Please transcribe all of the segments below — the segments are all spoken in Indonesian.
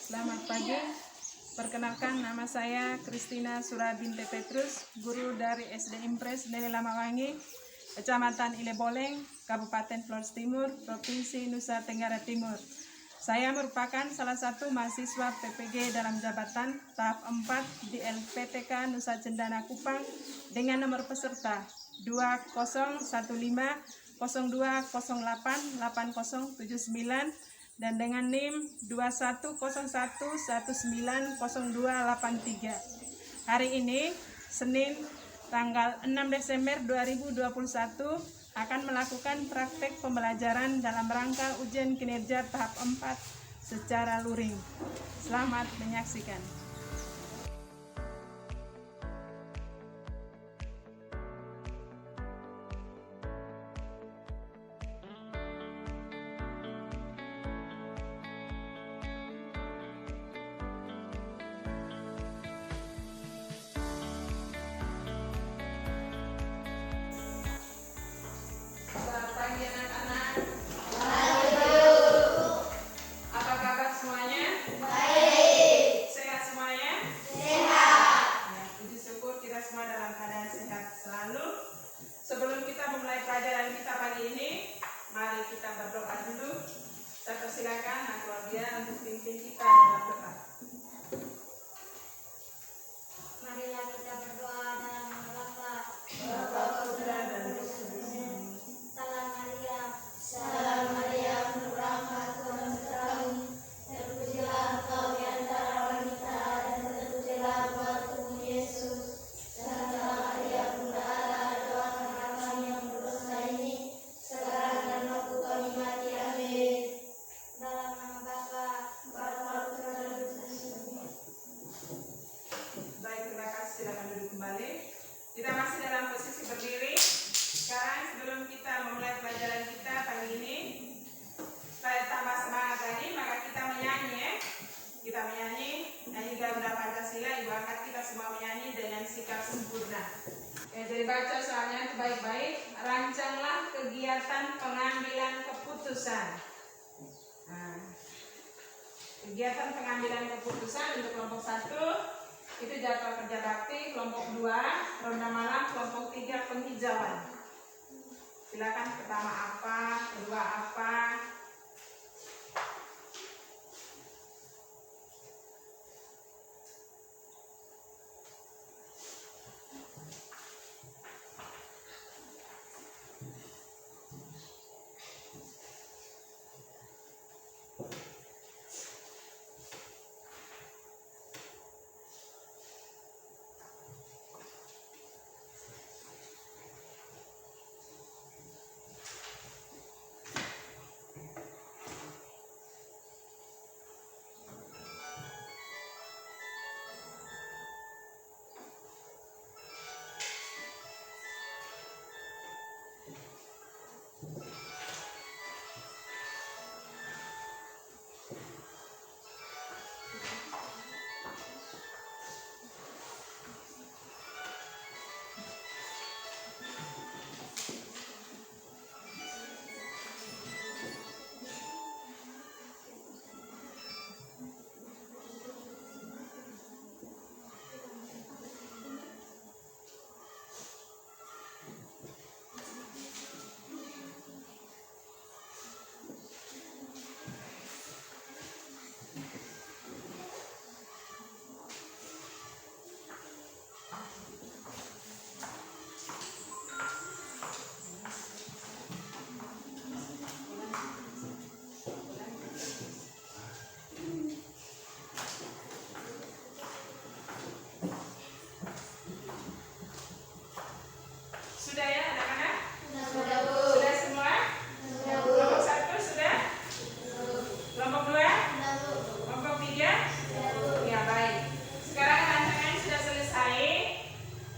Selamat pagi. Perkenalkan, nama saya Kristina Surah binti Petrus, guru dari SD Impres Nele Lamawangi, Kecamatan Ileboleng, Kabupaten Flores Timur, Provinsi Nusa Tenggara Timur. Saya merupakan salah satu mahasiswa PPG dalam jabatan tahap 4 di LPTK Nusa Cendana Kupang dengan nomor peserta 200150288079 dan dengan NIM 2101190283. Hari ini, Senin, tanggal 6 Desember 2021, akan melakukan praktek pembelajaran dalam rangka ujian kinerja tahap 4 secara luring. Selamat menyaksikan. Selamat pagi anak-anak. Apa kabar semuanya? Baik. Sehat semuanya? Sehat. Ya, puji syukur kita semua dalam keadaan sehat selalu. Sebelum kita memulai pelajaran kita pagi ini, mari kita berdoa dulu. Saya persilakan Nak Claudia untuk pimpin kita dalam doa. Marilah kita berdoa dalam nama Bapa, Bapa, Putra, dan Roh Kudus. Salam Maria, penuh rahmat, Tuhan besertamu. Terpujilah engkau di antara wanita dan terpujilah buah tubuh Yesus. Santa Maria, Bunda Allah, doakanlah kami yang berdosa ini sekarang dan waktu kami mati. Amin. Dalam nama Bapa, Putra, dan Roh Kudus. Baik, terima kasih. Silakan duduk kembali. Kita masih dalam posisi berdiri. Sekarang sebelum kita memulai pelajaran kita pagi ini, supaya tambah semangat lagi, maka kita menyanyi ya. Kita menyanyi Garuda Pancasila, ibu angkat kita semua menyanyi dengan sikap sempurna. Jadi baca soalnya itu baik-baik. Rancanglah kegiatan pengambilan keputusan. Nah, kegiatan pengambilan keputusan untuk kelompok 1 itu jadwal kerja bakti, kelompok 2 ronda malam, kelompok 3 penghijauan. Silakan pertama apa, kedua apa. Sudah ya anak-anak? Sudah, Bu. Sudah semua? Sudah, Bu. Kelompok 1 sudah? Kelompok 2? Sudah, Bu. Kelompok 3? Sudah, Bu. Ya baik. Sekarang rancangannya sudah selesai.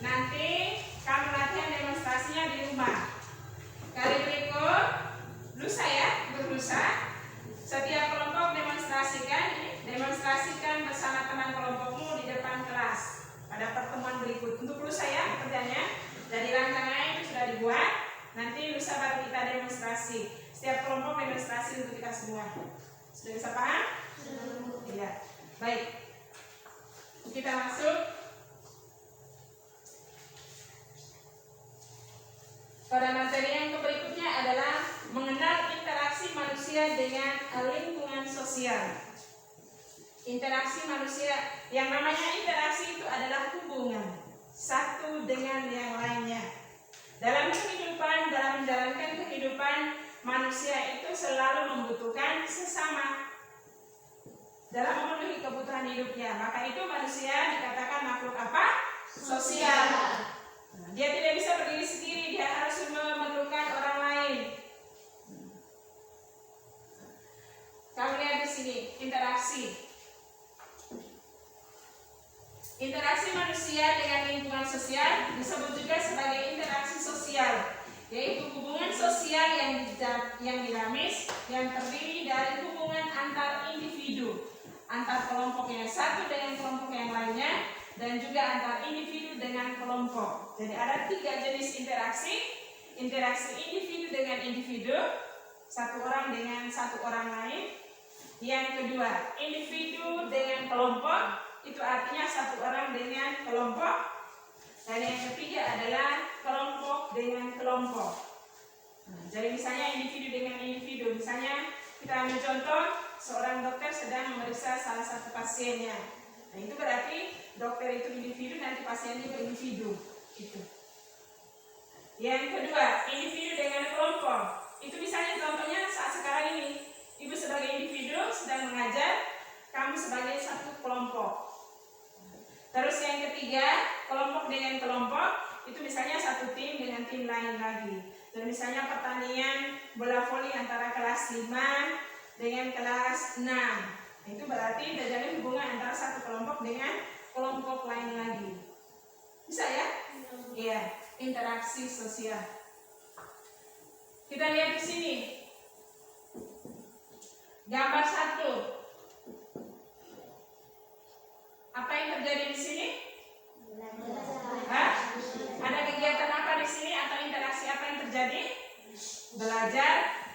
Nanti kamu latihan demonstrasinya di rumah. Kali berikut, lusa ya, berlusa. Setiap kelompok demonstrasikan bersama teman kelompokmu di depan kelas pada pertemuan berikut. Untuk lusa ya kerjanya. Jadi rancangannya itu sudah dibuat. Nanti lusa baru kita demonstrasi. Setiap kelompok demonstrasi untuk kita semua. Sudah bisa paham? Iya. Baik, kita masuk pada materi yang berikutnya adalah mengenal interaksi manusia dengan lingkungan sosial. Interaksi manusia, yang namanya interaksi itu adalah hubungan satu dengan yang lainnya. Dalam kehidupan, dalam menjalankan kehidupan, manusia itu selalu membutuhkan sesama dalam memenuhi kebutuhan hidupnya. Maka itu manusia dikatakan makhluk apa? Sosial. Dia tidak bisa berdiri sendiri, dia harus memerlukan orang lain. Kamu lihat di sini, interaksi. Interaksi manusia dengan lingkungan sosial disebut juga sebagai interaksi sosial, yaitu hubungan sosial yang dinamis, yang terdiri dari hubungan antar individu, antar kelompok yang satu dengan kelompok yang lainnya, dan juga antar individu dengan kelompok. Jadi ada 3 jenis interaksi. Interaksi individu dengan individu, satu orang dengan satu orang lain. Yang kedua, individu dengan kelompok, itu artinya satu orang dengan kelompok. Dan yang ketiga adalah kelompok dengan kelompok. Jadi misalnya individu dengan individu. Misalnya kita ambil contoh, seorang dokter sedang memeriksa salah satu pasiennya. Nah itu berarti dokter itu individu, nanti pasiennya juga individu. Itu. Yang kedua, individu dengan kelompok. Itu misalnya contohnya saat sekarang ini, ibu sebagai individu sedang mengajar, kamu sebagai satu kelompok. Terus yang ketiga, kelompok dengan kelompok, itu misalnya satu tim dengan tim lain lagi. Dan misalnya pertandingan bola voli antara kelas 5 dengan kelas 6. Itu berarti terjadi hubungan antara satu kelompok dengan kelompok lain lagi. Bisa ya? Iya, interaksi sosial. Kita lihat di sini. Gambar 1. Apa yang terjadi di sini? Hah? Ada kegiatan apa di sini atau interaksi apa yang terjadi? Belajar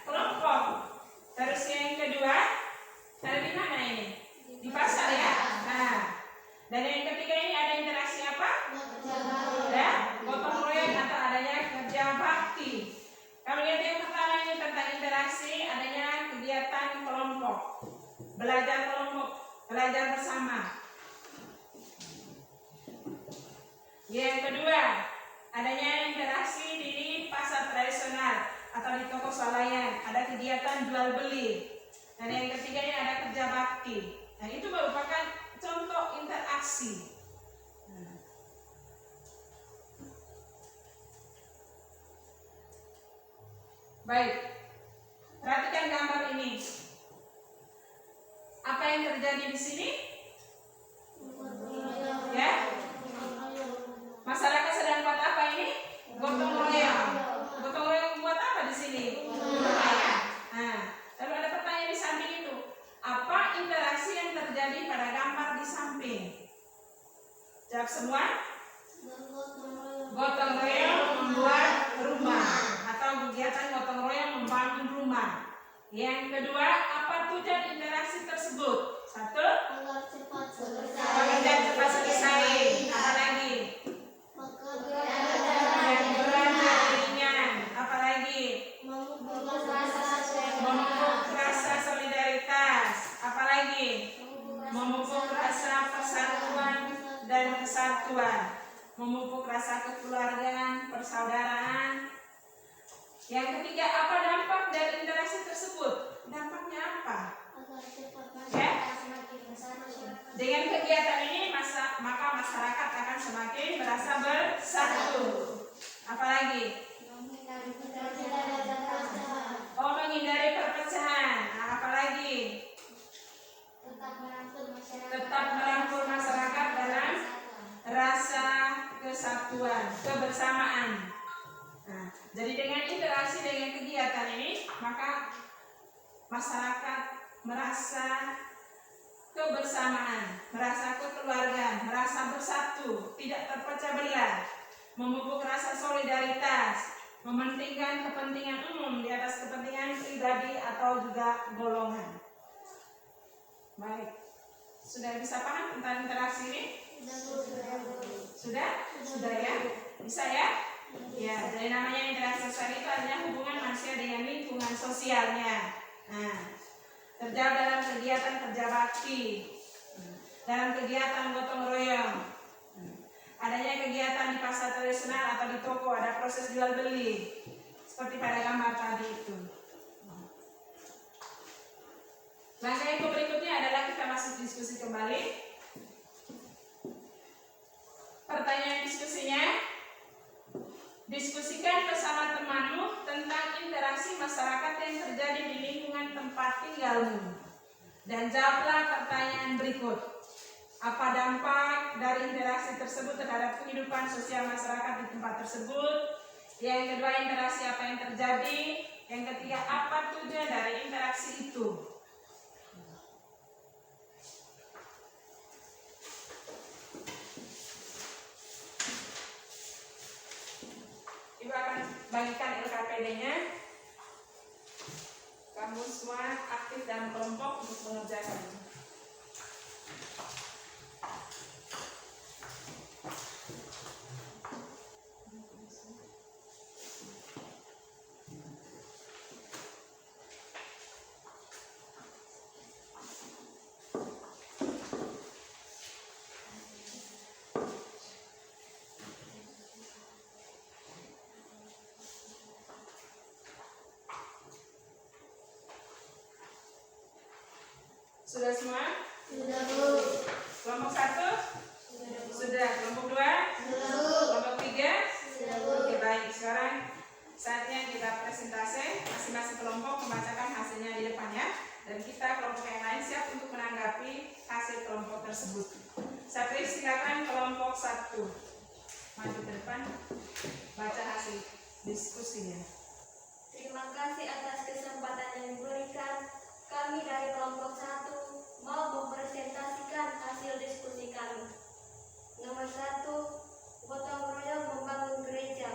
kelompok. Terus yang kedua, ada di mana ini? Di pasar ya. Nah, dan yang ketiga ini ada interaksi apa? Ya, gotong royong atau adanya kerja bakti. Kami lihat yang pertama ini tentang interaksi, adanya kegiatan kelompok, belajar kelompok, belajar bersama. Yang kedua, adanya interaksi di pasar tradisional atau di toko swalayan, ada kegiatan jual beli. Dan yang ketiga ini ada kerja bakti. Nah itu merupakan contoh interaksi. Baik, perhatikan gambar ini. Apa yang terjadi di sini? Ya, masyarakat sedang buat apa ini? Gotong royong. Gotong royong buat apa di sini? Nah, lalu ada pertanyaan di samping itu. Apa interaksi yang terjadi pada gambar di samping? Jawab semua. Gotong royong membuat rumah atau kegiatan gotong royong membangun rumah. Yang kedua, apa tujuan interaksi tersebut? 1. Pekerjaan cepat selesai. Apa lagi? Yang berat jadi ringan. Apa lagi? Memupuk rasa solidaritas. Apa lagi? Memupuk rasa persatuan dan kesatuan. Memupuk rasa kekeluargaan, persaudaraan. Yang ketiga, apa dampak dari interaksi tersebut? Dampaknya apa? Ya? Dengan kegiatan ini maka masyarakat akan semakin merasa bersatu. Apalagi? Oh, menghindari perpecahan. Nah, apalagi? Tetap merangkul masyarakat dalam rasa kesatuan, kebersamaan. Nah, jadi dengan interaksi dengan kegiatan ini, maka masyarakat merasa kebersamaan, merasa kekeluargaan, merasa bersatu, tidak terpecah belah, memupuk rasa solidaritas, mementingkan kepentingan umum di atas kepentingan pribadi atau juga golongan. Baik, Sudah bisa paham tentang interaksi ini? Sudah? Sudah ya? Bisa ya? Ya, dari namanya interaksi sosial itu adalah hubungan manusia dengan lingkungan sosialnya. Nah, terjawab dalam kegiatan kerja bakti, dalam kegiatan gotong royong, adanya kegiatan di pasar tradisional atau di toko, ada proses jual beli, seperti pada gambar tadi itu. Langkah yang berikutnya adalah kita masuk diskusi kembali. Pertanyaan diskusinya, diskusikan bersama temanmu tentang interaksi masyarakat yang terjadi di lingkungan tempat tinggalmu. Dan jawablah pertanyaan berikut. Apa dampak dari interaksi tersebut terhadap kehidupan sosial masyarakat di tempat tersebut? Yang kedua, interaksi apa yang terjadi? Yang ketiga, apa tujuan dari interaksi itu? Ibu akan bagikan LKPD-nya. Kamu semua aktif dalam kelompok untuk mengerjakan. Sudah semua? Sudah, Bu. Kelompok 1? Sudah. Kelompok 2? Kelompok 3? Sudah, Bu. Oke, baik. Sekarang saatnya kita presentasi. Masing-masing kelompok membacakan hasilnya di depan ya. Dan kita kelompok yang lain siap untuk menanggapi hasil kelompok tersebut. Saya persilakan kelompok 1 maju ke depan, baca hasil diskusinya. Terima kasih atas kesempatan yang diberikan. Kami dari kelompok 1 mau mempresentasikan hasil diskusi kami. Nomor 1, gotong royong membangun gereja.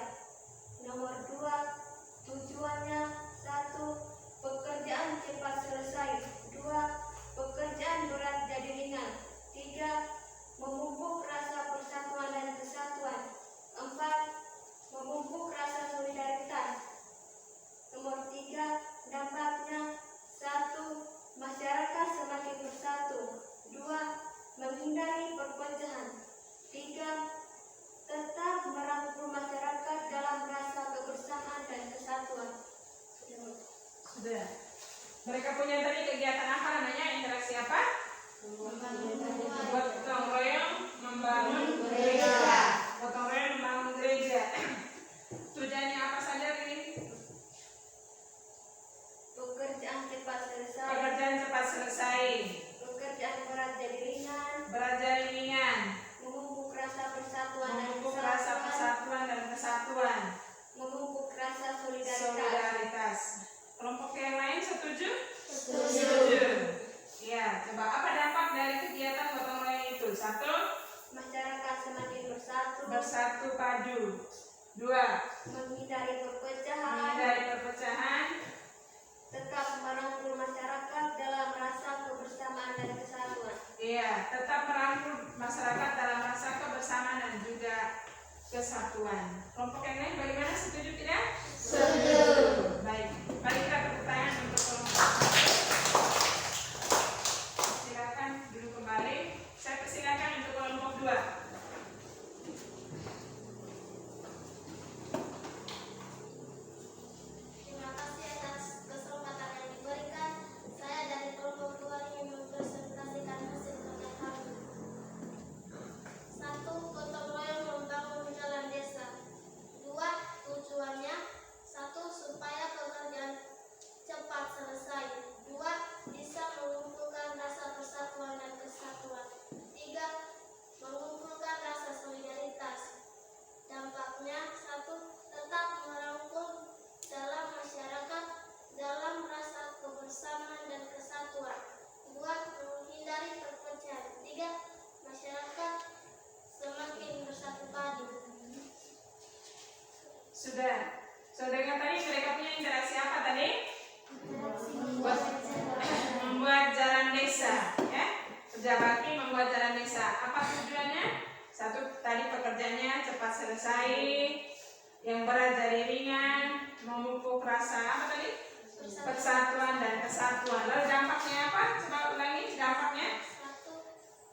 Nomor 2, tujuannya 1, pekerjaan cepat selesai. 2, pekerjaan berat jadi ringan. 3, memupuk rasa persatuan dan kesatuan. 4, memupuk rasa solidaritas. Nomor 3, dampaknya 1, masyarakat semakin bersatu. 2, menghindari perpecahan. 3, tetap merangkul masyarakat dalam rasa kebersamaan dan kesatuan. Sudah. Mereka punya tadi kegiatan apa namanya? Interaksi apa? Gotong royong membangun gereja. Gotong royong membangun gereja. Tujuannya apa saja ini? Pekerjaan cepat selesai. Pekerjaan cepat selesai. Pekerjaan berat jadi ringan. Berat jadi ringan. Memupuk rasa persatuan dan Memupuk rasa kesatuan. persatuan dan kesatuan. Memupuk rasa solidaritas. Solidaritas. Kelompok yang lain setuju? Setuju. Ya, coba apa dampak dari kegiatan gotong royong itu? 1, Masyarakat semakin bersatu. bersatu padu. 2, Menghindari perpecahan. menghindari perpecahan. Tetap merangkul masyarakat dalam rasa kebersamaan dan kesatuan. Iya, tetap merangkul masyarakat dalam rasa kebersamaan dan juga kesatuan. Kelompok yang lain bagaimana? Setuju tidak? Setuju. Baik, mari kita tepuk tangan untuk kelompok. Silakan duduk kembali. Saya persilakan untuk kelompok 2. Terima kasih atas kesempatan yang diberikan. Saya dari kelompok 2 ingin mempresentasikan hasil kerja kami. 1, gotong royong membangun jalan desa. 2, tujuannya 1, selesai. Yang berat jadi ringan, memupuk rasa apa tadi? Persatuan dan kesatuan. Lalu dampaknya apa? Coba ulangi dampaknya. 1.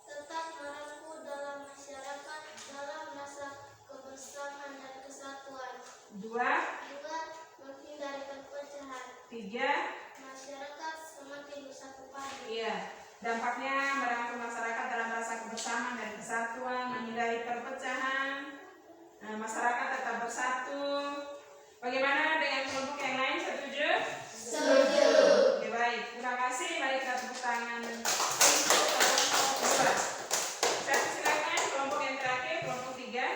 Tetap mampu dalam masyarakat dalam rasa kebersamaan dan kesatuan. 2. 2. Menghindari perpecahan. 3. Masyarakat semakin bersatu padu. Iya. Dampaknya merangkul masyarakat dalam rasa kebersamaan dan kesatuan, menghindari perpecahan. Masyarakat tetap bersatu. Bagaimana dengan kelompok yang lain? Setuju? Setuju. Oke, baik. Terima kasih. Mari kita tepuk tangan untuk kelompok 2. Saya silakan kelompok yang terakhir, kelompok 3.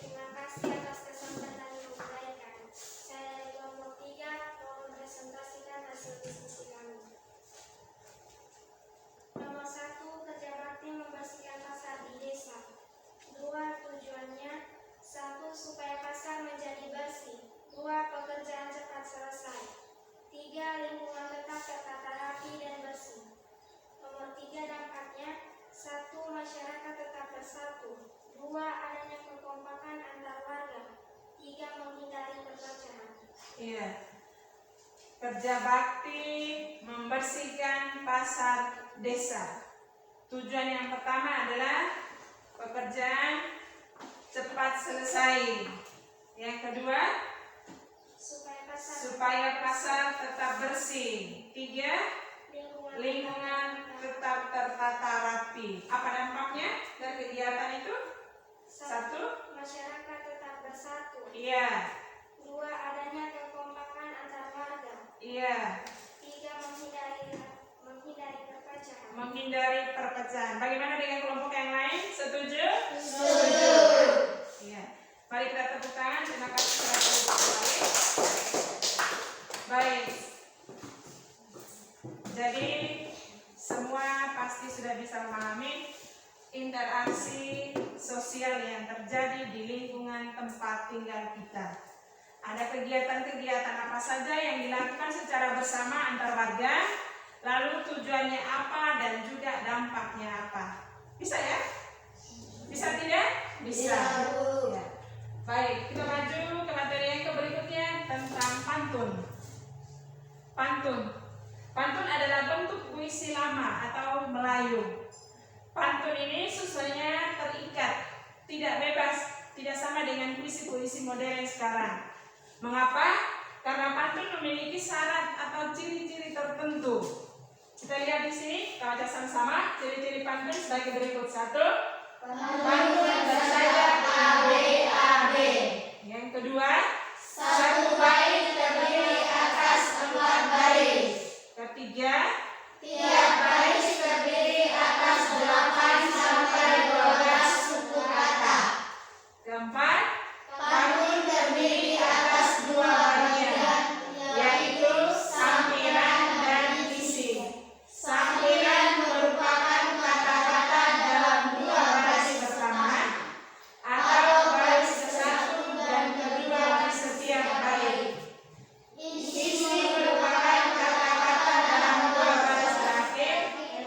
Terima kasih atas kesempatan yang diberikan. Saya dari kelompok 3 mau mempresentasikan hasil diskusi kami. Nomor 1, kerja bakti membersihkan pasar di desa. 2. Tujuannya 1. Supaya pasar menjadi bersih. 2. Pekerjaan cepat selesai. 3. Lingkungan tetap tertata rapi dan bersih. Nomor 3, dampaknya 1. Masyarakat tetap bersatu. 2. Adanya kekompakan antar warga. 3. Menghindari perpecahan. Iya. Kerja bakti membersihkan pasar desa. Tujuan yang pertama adalah pekerjaan cepat selesai. Yang kedua, supaya pasar tetap bersih. 3, lingkungan tetap tertata rapi. Apa dampaknya dari kegiatan itu? 1. Masyarakat tetap bersatu. Iya. 2. Adanya kekompakan antar warga. Iya. 3. Menghindari perpecahan. Menghindari perpecahan. Bagaimana dengan kelompok yang lain? Setuju? Setuju. Iya. Mari kita tepuk tangan. Terima kasih telah kembali. Baik. Jadi semua pasti sudah bisa memahami interaksi sosial yang terjadi di lingkungan tempat tinggal kita. Ada kegiatan-kegiatan apa saja yang dilakukan secara bersama antar warga, lalu tujuannya apa dan juga dampaknya apa. Bisa ya? Bisa tidak? Bisa. Ya. Baik, kita maju ke materi yang berikutnya tentang pantun. Pantun adalah bentuk puisi lama atau Melayu. Pantun ini susunannya terikat, tidak bebas, tidak sama dengan puisi-puisi modern sekarang. Mengapa? Karena pantun memiliki syarat atau ciri-ciri tertentu. Kita lihat di sini, kita baca sama-sama ciri-ciri pantun sebagai berikut. 1. Pantun bersaya AB. Yang kedua, 1 bait terdiri atas 4 baris. Ketiga, Tiap baris terdiri atas 8 sampai 12 suku kata. keempat, Pantun terdiri atas 2 bagian, yaitu sampiran dan isi. Sampiran merupakan kata-kata dalam 2 baris pertama Atau baris ke-1 dan kedua di setiap bait. Isi merupakan kata-kata dalam 2 baris Terakhir,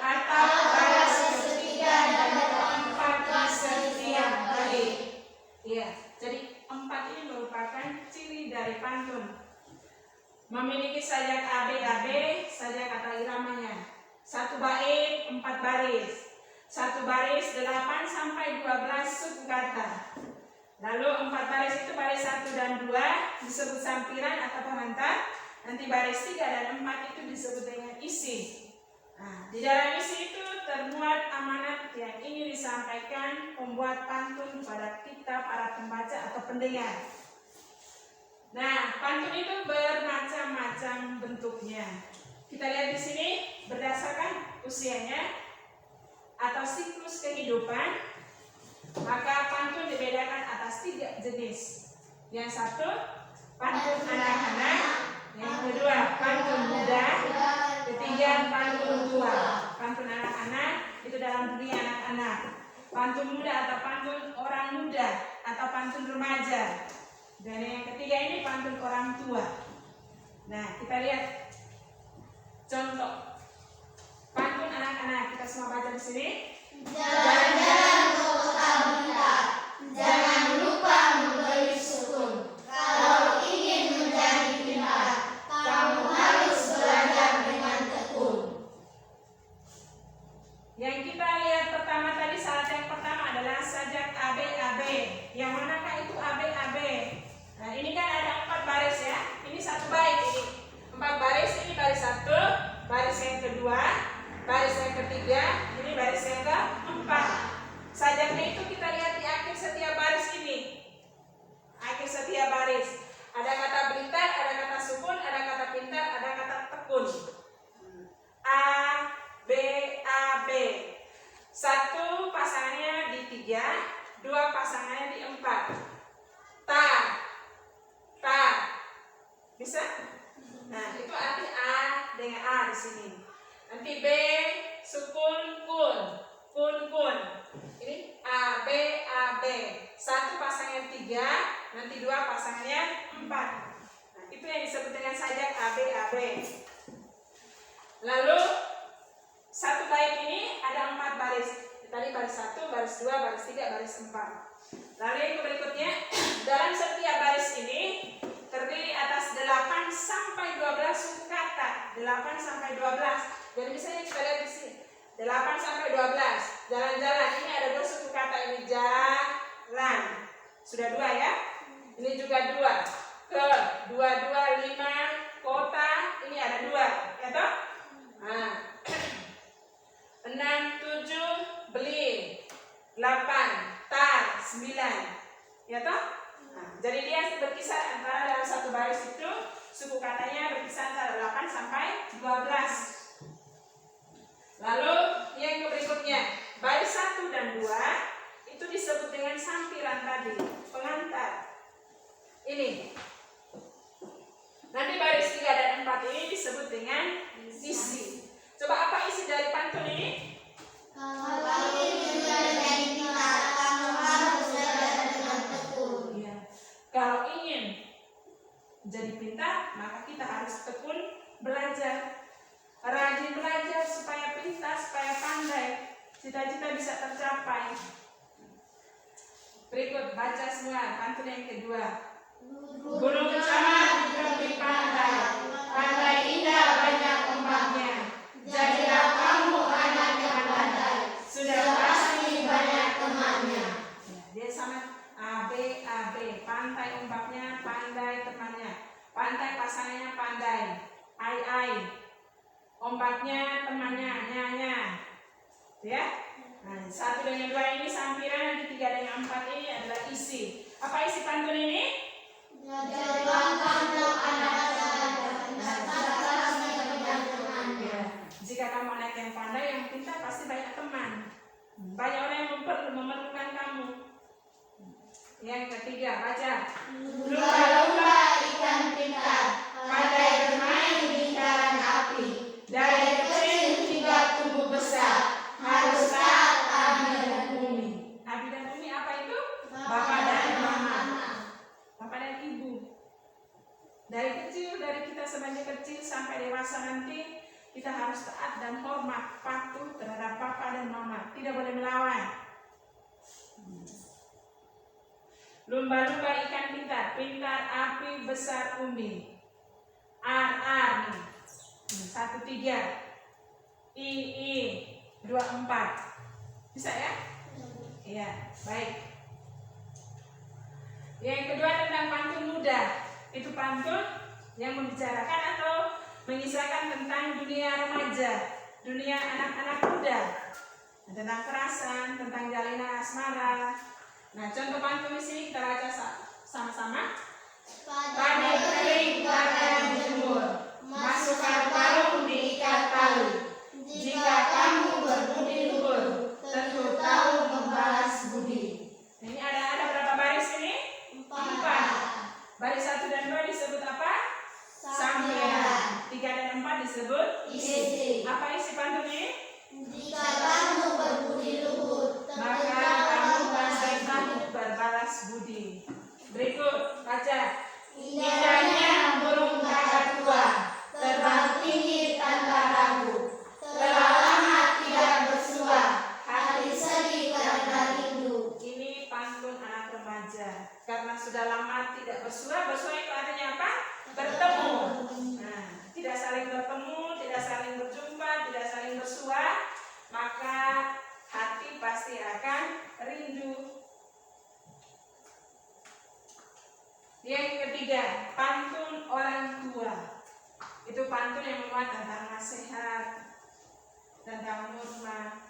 atau baris ketiga dan keempat di setiap bait. Iya, jadi 4 ini merupakan ciri dari pantun. Memiliki sajak AB, sajak kata iramanya. 1 bait 4 baris. 1 baris 8 sampai 12 suku kata. Lalu 4 baris itu baris 1 dan 2 disebut sampiran atau pengantar. Nanti baris 3 dan 4 itu disebut dengan isi. Nah, di dalam isi itu termuat amanat yang ingin disampaikan pembuat pantun kepada kita para pembaca atau pendengar. Nah, pantun itu bermacam-macam bentuknya. Kita lihat di sini berdasarkan usianya atau siklus kehidupan, maka pantun dibedakan atas 3 jenis. Yang 1, pantun anak-anak. Yang kedua, pantun muda. Ketiga, pantun tua. Pantun anak-anak itu dalam dunia anak-anak. Pantun muda atau pantun orang muda atau pantun remaja. Dan yang ketiga ini pantun orang tua. Nah, kita lihat contoh pantun anak-anak. Nah, kita semua baca di sini. Jalan-jalan ke kota Blitar. Jangan lupa membeli sukun. Kalau ingin menjadi pintar, kamu harus belajar dengan tekun. Yang kita lihat pertama tadi, syarat yang pertama adalah sajak AB. Yang manakah itu AB? Nah, ini kan ada 4 baris ya. Ini satu bait ini. 4 baris, ini baris 1, baris yang kedua, baris yang ketiga, ini baris yang keempat. Sajaknya itu kita lihat di akhir setiap baris ini. Akhir setiap baris. Ada kata Blitar, ada kata sukun, ada kata pintar, ada kata tekun. A, B. Satu pasangannya di 3, 2 pasangannya di 4. Ta. Bisa? Nah, itu arti A dengan A di sini. Nanti B, sukun, kun. Ini A, B. Satu pasangannya 3, nanti 2 pasangannya 4. Nah, itu yang disebut dengan sajak AB. Lalu satu bait ini ada 4 baris. Tadi baris 1, baris 2, baris 3, baris 4. Lalu yang berikutnya, dalam setiap baris ini terdiri atas 8 sampai 12 suku kata. 8 sampai 12. Jadi misalnya kita lihat di sini. 8 sampai 12. Jalan-jalan. Ini ada 2 suku kata, ini jalan. Sudah 2 ya. Ini juga 2. Ke 2, 5 kota. Ini ada 2, ya toh? Nah. 6, 7 beli. 8 tar, 9. Ya toh? Nah, jadi dia berkisar antara dalam satu baris itu suku katanya berkisar antara 8 sampai 12. Lalu yang berikutnya, baris 1 dan 2 itu disebut dengan sampiran tadi, pengantar. Ini. Nanti baris 3 dan 4 ini disebut dengan isi. Coba apa isi dari pantun ini? Kalau ingin menjadi pintar, kamu harus belajar dengan tekun. Ya. Kalau ingin jadi pintar, maka kita harus tekun belajar. Rajin belajar supaya pintar, supaya pandai. Cita-cita bisa tercapai. Berikut baca semua pantun yang kedua. Gunung Kecaman tepi pantai, pantai indah banyak ombaknya. Jadilah kamu anak yang pandai, sudah pasti banyak temannya. Dia sama AB. Pantai ombaknya, pandai temannya. Pantai pasangannya pandai. Ai. Ombaknya temannya, nya. Ya. Nah, 1 dengan 2 ini sampiran, nanti 3 dengan 4 ini adalah isi. Apa isi pantun ini? Jadilah kamu anak yang temannya. Jika kamu anak yang pandai, yang pintar, pasti banyak teman. Banyak orang yang memerlukan kamu. Yang ketiga, baca. Lumba-lumba ikan pintar, pandai bermain di lingkaran api. Dari kecil hingga tumbuh besar, harus taat Abi dan Umi. Abi dan Umi apa itu? Bapak dan Mama. Bapak dan Ibu. Dari kecil, dari kita sebagai kecil sampai dewasa nanti, kita harus taat dan hormat, patuh terhadap Papa dan Mama. Tidak boleh melawan. Lumba-lumba ikan pintar, pintar api besar Umi. Ar nih. 1, 3. I 2, 4. Bisa ya? Iya, baik. Yang kedua tentang pantun muda. Itu pantun yang membicarakan atau mengisahkan tentang dunia remaja, dunia anak-anak muda, tentang kerasan, tentang jalinan asmara. Nah, contoh pantun di sini kita baca sama-sama. Padi kering padang jemur, masukkan karung diikat tali. Jika kamu berbudi luhur, tentu tahu membalas budi. Nah, ini ada berapa baris ini? 4. Baris 1 dan 2 disebut apa? Sampiran. 3 dan 4 disebut Isi. Apa isi pantun ini? Jika kamu berbudi luhur, Maka kamu pasti tahu berbalas budi. Berikut baca. Indahnya burung kakak tua, terbang tinggi tanpa ragu. Telah lama tidak pantun yang memuat tentang nasihat, tentang norma.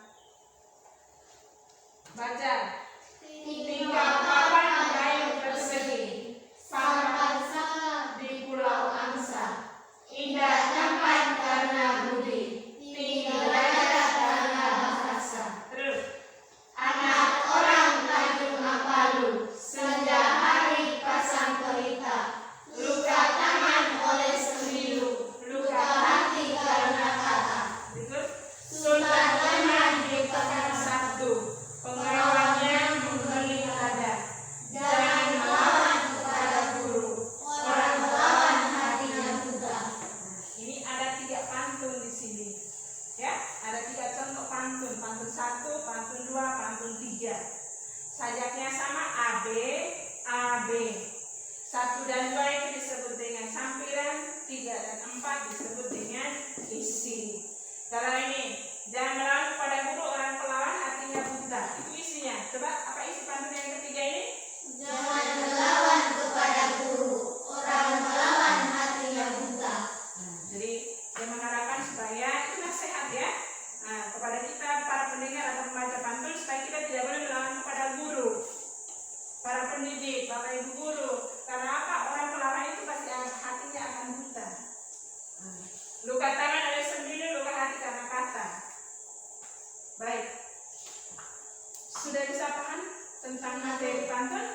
Baca. Tinggal papan kayu persegi, sampan sangat di pulau angsa. Indah tampan karena budi, tinggi derajat karena bahasa. Terus. Anak orang Tanjung Apalu, senja hari pasang pelita. Luka tangan oleh sembilu, luka hati karena kata. Terus. Sultan Leman di pekan Sabtu, pengawalnya memberi nada. Jangan melawan kepada guru, orang melawan hatinya buta. Ini ada 3 pantun di sini. Ya, ada 3 contoh pantun. Pantun 1, pantun 2, pantun 3. Sajaknya sama AB, AB. 1 dan 2 itu disebut dengan sampiran, 3 dan 4 disebut dengan isi. Kalau ini, jangan melawan kepada guru, orang pelawan hatinya buta. Itu isinya. Coba apa isi pantun yang ketiga ini? Jangan melawan kepada guru, orang melawan hatinya buta. Jadi dia mengharapkan supaya itu nasihat ya kepada kita para pendengar atau pembaca pantun supaya kita tidak boleh melawan kepada guru, para pendidik, bapak ibu guru. Karena apa? Orang pelawan itu pasti hatinya akan buta. Luka tangan oleh sembilu, luka hati karena kata. Baik, sudah bisa paham tentang materi pantun?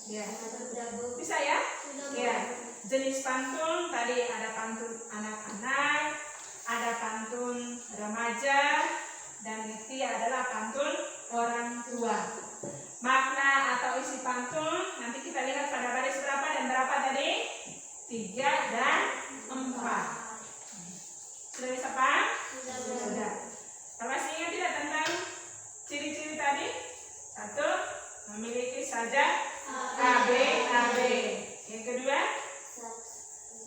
Ya, bisa ya? Ya, jenis pantun tadi ada pantun anak-anak, ada pantun remaja, dan ketiga adalah pantun orang tua. Makna atau isi pantun nanti kita lihat pada baris berapa dan berapa tadi? 3 dan 4. Sudah bisa paham? Sudah. Masih ingat tidak tentang ciri-ciri tadi? 1, memiliki sajak AB, AB. Yang kedua,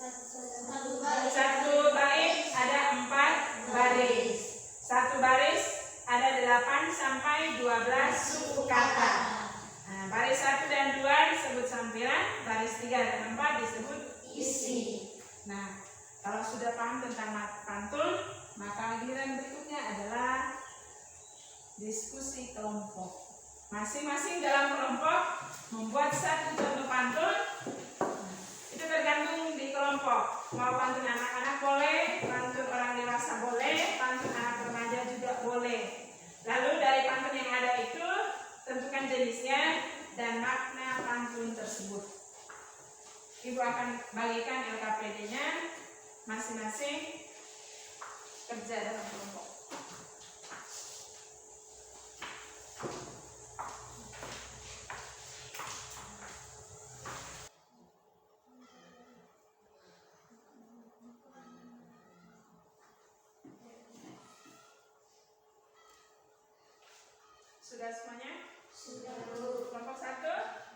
1 bait ada 4 baris. 1 baris ada 8 sampai 12 suku kata. Nah, baris 1 dan 2 disebut sampiran, baris 3 dan 4 disebut isi. Nah, kalau sudah paham tentang pantun, maka giliran berikutnya adalah diskusi kelompok. Masing-masing dalam kelompok membuat 1 contoh pantun. Itu tergantung di kelompok. Mau pantun anak-anak boleh, pantun orang dewasa boleh, pantun anak remaja juga boleh. Lalu dari pantun yang ada itu tentukan jenisnya dan makna pantun tersebut. Ibu akan bagikan LKPD-nya masing-masing kerja dalam kelompok. Sudah semuanya? Sudah. Kelompok 1?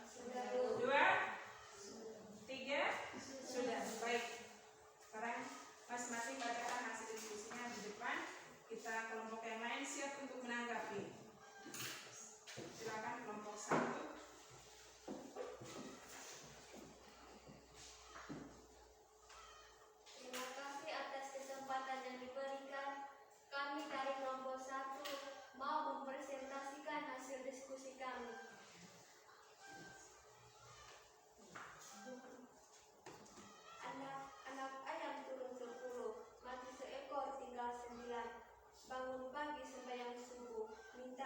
Sudah. 2? 3? Sudah. Baik. Sekarang masing-masing bacakan hasil diskusinya di depan. Kita kelompok yang lain siap untuk menanggapi. Silakan kelompok 1. Terima kasih atas kesempatan yang diberikan. Kami dari kelompok 1 mau mempresentasikan hasil diskusi kami. Anak ayam turun 10, mati seekor tinggal 9. Bangun pagi sembahyang subuh, minta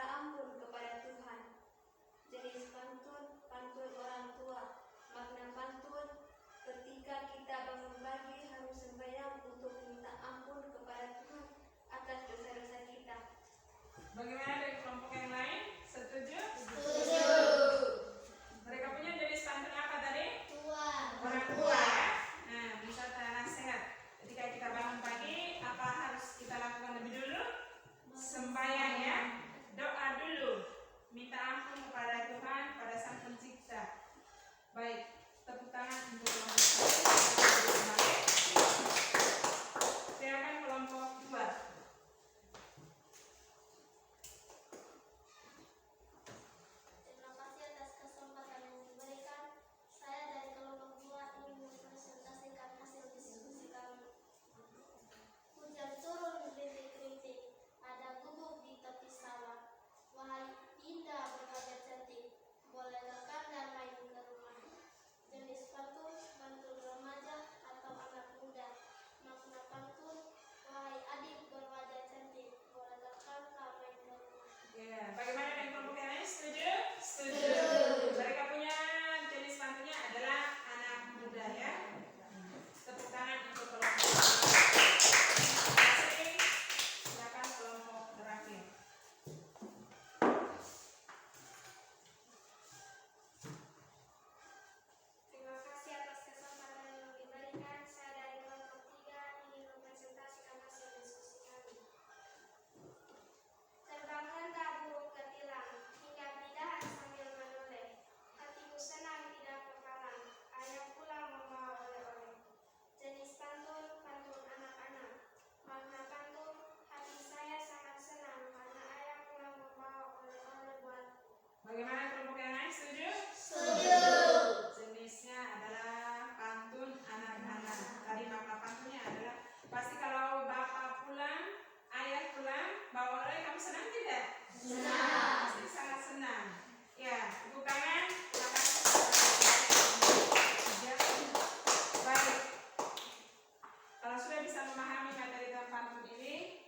bisa memahami materi dalam pantun ini.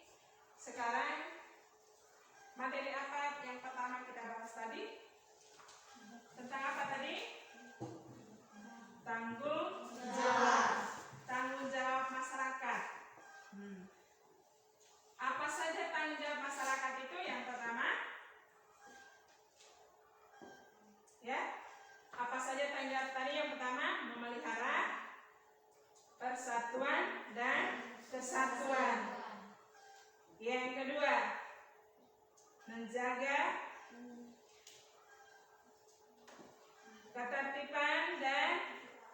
Sekarang materi apa yang pertama kita bahas tadi? Tentang apa tadi? Tanggung jawab masyarakat. Apa saja tanggung jawab masyarakat itu? Yang pertama, ya, apa saja tanggung jawab tadi? Yang pertama, memelihara persatuan dan kesatuan. Yang kedua, menjaga ketertiban dan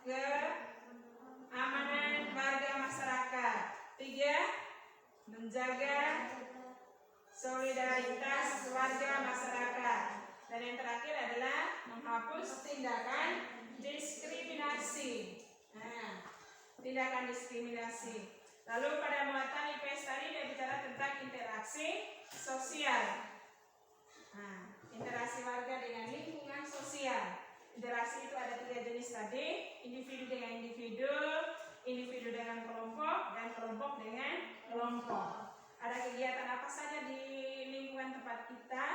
keamanan warga masyarakat. 3, menjaga solidaritas warga masyarakat. Dan yang terakhir adalah menghapus tindakan diskriminasi. Nah, tindakan diskriminasi. Lalu pada muatan IPS tadi dia bicara tentang interaksi sosial. Nah, interaksi warga dengan lingkungan sosial. Interaksi itu ada 3 jenis tadi: individu dengan individu, individu dengan kelompok, dan kelompok dengan kelompok. Ada kegiatan apa saja di lingkungan tempat kita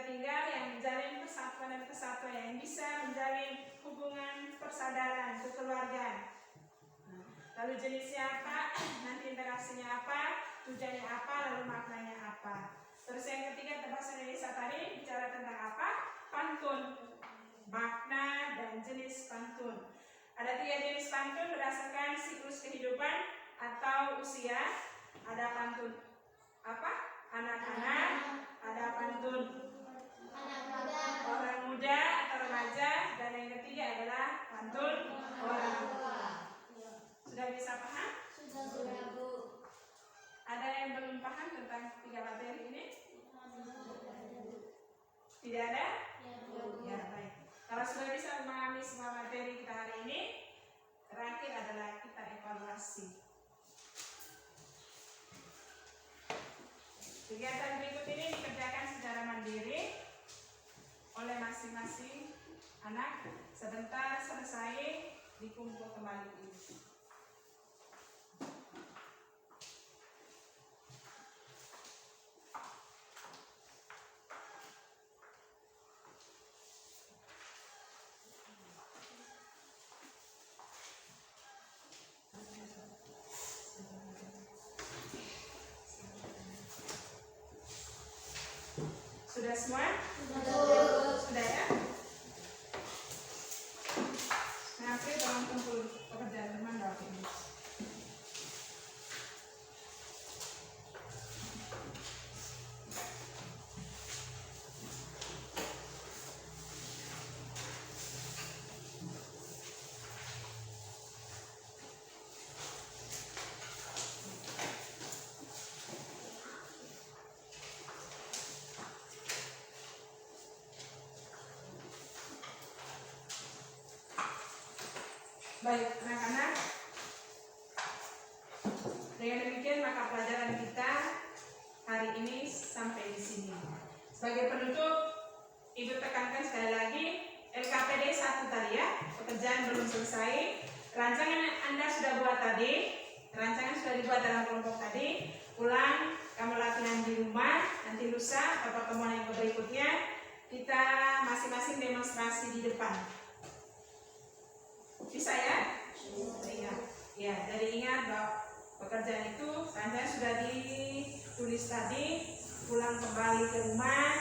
tinggal yang menjalin persatuan dan kesatuan, yang bisa menjalin hubungan persaudaraan, kekeluargaan. Lalu jenisnya apa, nanti interaksinya apa, tujuannya apa, lalu maknanya apa. Terus yang ketiga, bahasa Indonesia tadi bicara tentang apa? Pantun. Makna dan jenis pantun. Ada 3 jenis pantun berdasarkan siklus kehidupan atau usia. Ada pantun apa? Anak-anak. Ada pantun orang muda atau remaja. Dan yang ketiga adalah pantun orang tua. Sudah bisa paham? Sudah, Bu. Ada yang belum paham tentang 3 materi ini? Tidak ada? Ya, baik. Kalau sudah bisa memahami semua materi kita hari ini, terakhir adalah kita evaluasi. Kegiatan berikut ini dikerjakan secara mandiri oleh masing-masing anak. Sebentar selesai, dikumpul kembali ini. Sudah semua? Sudah ya? Nanti tolong kumpul pekerjaan teman bapak ini. Baik, anak-anak, dengan demikian maka pelajaran kita hari ini sampai di sini. Sebagai penutup, Ibu tekankan sekali lagi, LKPD 1 tadi ya, pekerjaan belum selesai. Rancangan Anda sudah buat tadi, rancangan sudah dibuat dalam kelompok tadi. Pulang, kamu latihan di rumah. Nanti lusa atau pertemuan yang berikutnya kita masing-masing demonstrasi di depan. Bisa ya? Iya. Ya, jadi ingat bahwa pekerjaan itu rancangan sudah ditulis tadi. Pulang kembali ke rumah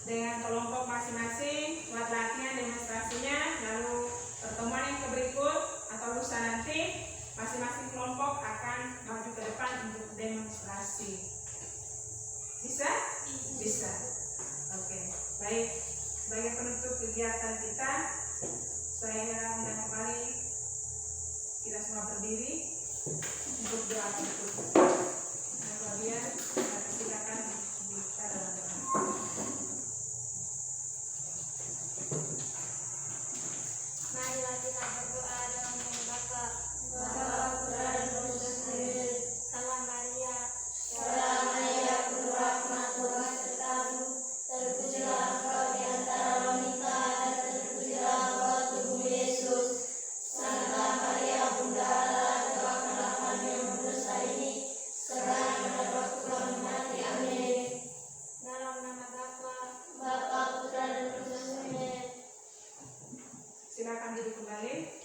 dengan kelompok masing-masing, buat latihan demonstrasinya. Lalu pertemuan yang berikut atau lusa nanti masing-masing kelompok akan maju ke depan untuk demonstrasi. Bisa? Bisa. Oke, baik. Sebagai penutup kegiatan kita, saya undang kembali kita semua berdiri untuk doa penutup. Dan kemudian kita silakan kita dalam doa. Marilah kita berdoa dengan membaca Bapa, Putra, dan Roh Kudus. Salam Maria. Salam Maria, penuh rahmat, Tuhan sertamu. Terpujilah engkau di antara wanita, dan terpujilah buah tubuh Yesus. Santa Maria, Bunda Allah, doakanlah kami nama Bapa, Bapa, Putra, dan Roh Kudus. Amin. Silakan duduk kembali.